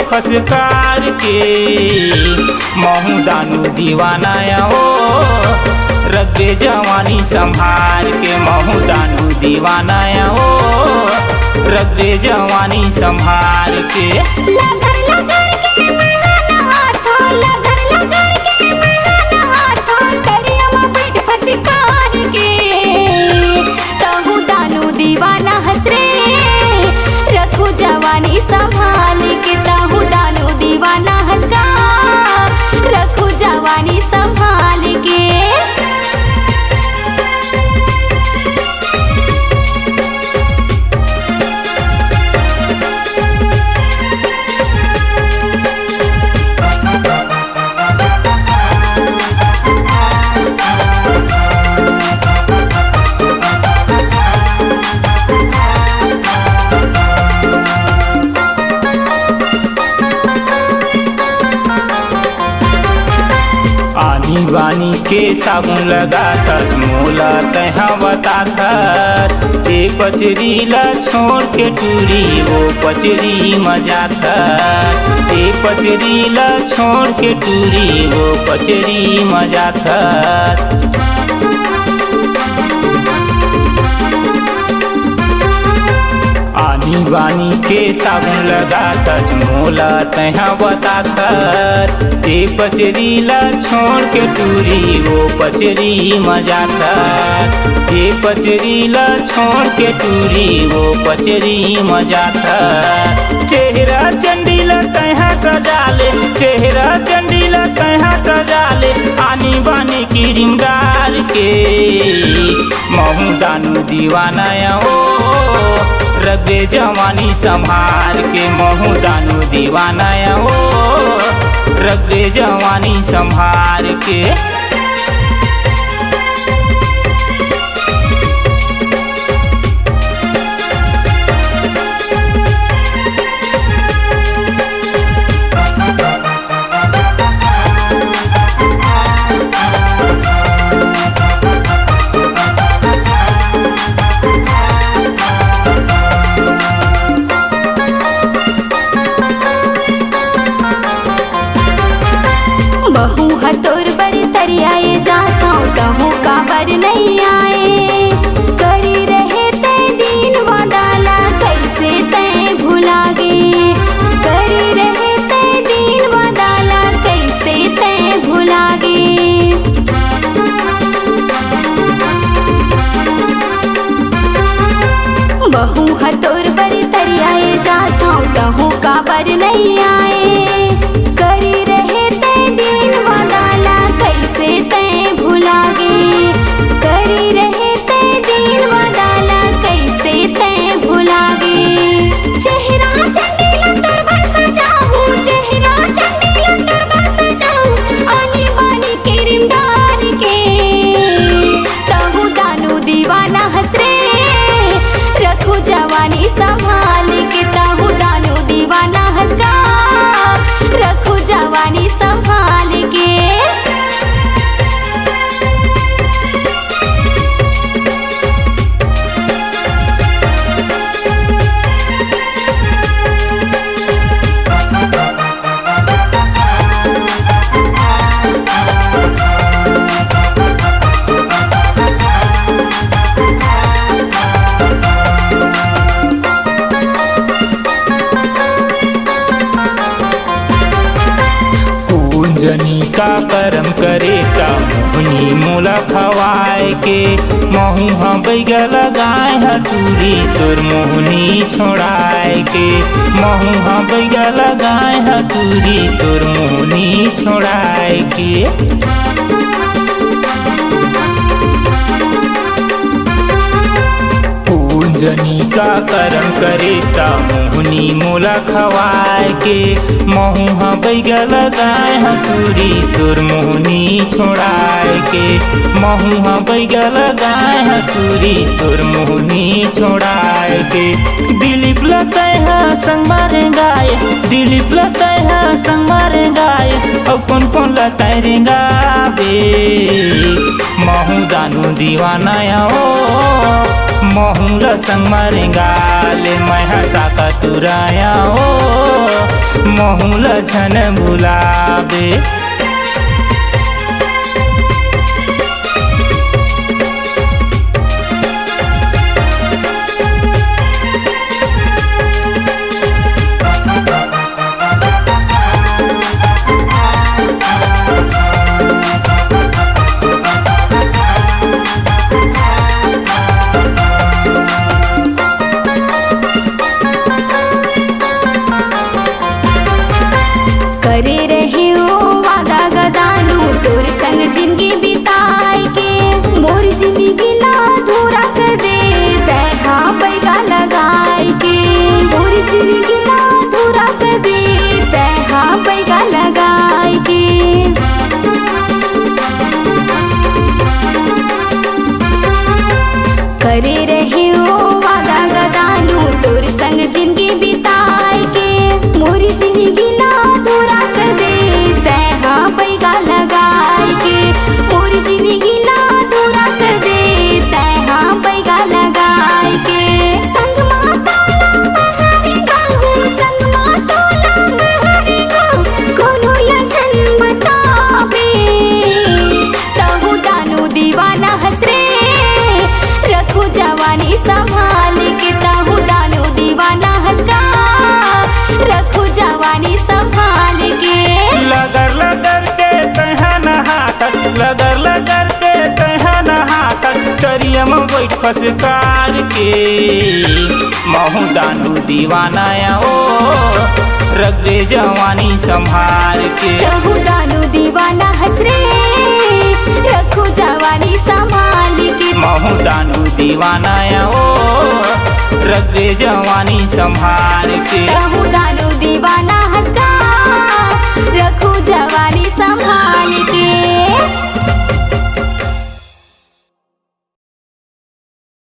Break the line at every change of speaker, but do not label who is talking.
फसकार के महू दानू दीवाना हो रख दे जवानी संभार के महू दानू दीवाना हो रख दे जवानी संभार के।
लगर लगर के महाना हाथो लगर लगर के महाना हाथो करियमा बैठ फसकार के तहु दानू दीवाना हंस रे रखू जवानी संभाल के तहु दानू दीवाना हंस का रखू जवानी संभाल के।
आनी बानी के साबुन लगा कर मोला तहा बता कर ते पचरीला छोड़ के टूरी वो पचरी मजा कर ते पचरीला छोड़ के टूरी वो पचरी मजा कर। आनी बानी के साबुन लगा कर मोला तहा बता कर ते पचरीला छोड़ के टूरी वो पचरी मजा कर ते पचरीला छोड़ के टूरी वो पचरी मजा कर। चेहरा चंडीला तहा सजा ले चेहरा चंडीला तहा सजा ले आनी बानी की रिमदार के महू दानू दीवाना हो रख दे जवानी संभार के महू दानू दीवाना हो रख दे जवानी संभार के।
बहू हतोर बर तरियाए जाता तहु का बर नहीं आए करी रहे ते दीन वादाला कैसे ते भुला गे करी रहे ते दीन वादाला कैसे ते भुला गे। बहू हतोर बर तरियाए जाता तहु का बर नहीं आए करी रहे ते दीन वादाला कैसे ते भुला गे करी रहे ते दीन वादाला कैसे ते भुला गे। चेहरा चंडीला तोर भर सजाऊं चेहरा चंडीला तोर भर सजाऊं आनी बानी के रिमदार के तहु दानू दीवाना हंस रे रखू जवानी संभाल के तहु दानू दीवाना हंस का रखू जवानी संभाल के।
जनी का करम करे का मोहनी मोला खवाए के महू हम बैगा लगाए हटूरी तोर मोहनी छोड़ाए के महू हम बैगा लगाए हटूरी तोर मोहनी छोड़ाए के। जनी का करम करे ता मोहनी मोला खवाए के महू हाँ बैगा लगाए हतूरी तोर मोहनी छोड़ाए के महू हाँ बैगा लगाए हतूरी तोर मोहनी छोड़ाए के। दिलीप लताए हाँ संग मारे गाए दिलीप लताए हाँ संग मारे गाए और कौन लताए रे गावे महू दानू दीवाना ओ महू संग मारेगा ले मैं हंसा का तुराया ओ महूल झन भुलावे।
करे रहे ओ वादा गदानू तोर संग जिंदगी बिताए के, मोर जिंदगी ला अधूरा कर दे तैहा पैगा लगाए के, मोर जिंदगी ला अधूरा कर दे तैहा पैगा लगाए के। करे रहे ओ वादा गदानू तोर संग जिंदगी बिताए के, मोर जिंदगी ला अधूरा कर दे तैहा पैगा लगाए के, मोर जिंदगी ला अधूरा कर दे तैहा पैगा लगाए के। संग मातोला महरेगा संग मातोला महरेगा कोनो यछन बताबे, तहु दानू दीवाना हसरे रखू जवानी संभाल के, तहु दानू दीवाना हंसका रखू जवानी संभाल के।
लगर लगर के तैहा नहातक, लगर लगर के तैहा नहातक, करिया में बैठ फसकार के, महू दानू दीवाना ओ रख दे जवानी संभाल के।
तहु दानू दीवाना हसरे रखू जवानी संभाल के,
महू दानू दीवाना ओ रख दे जवानी संभाल के।
तहु दानू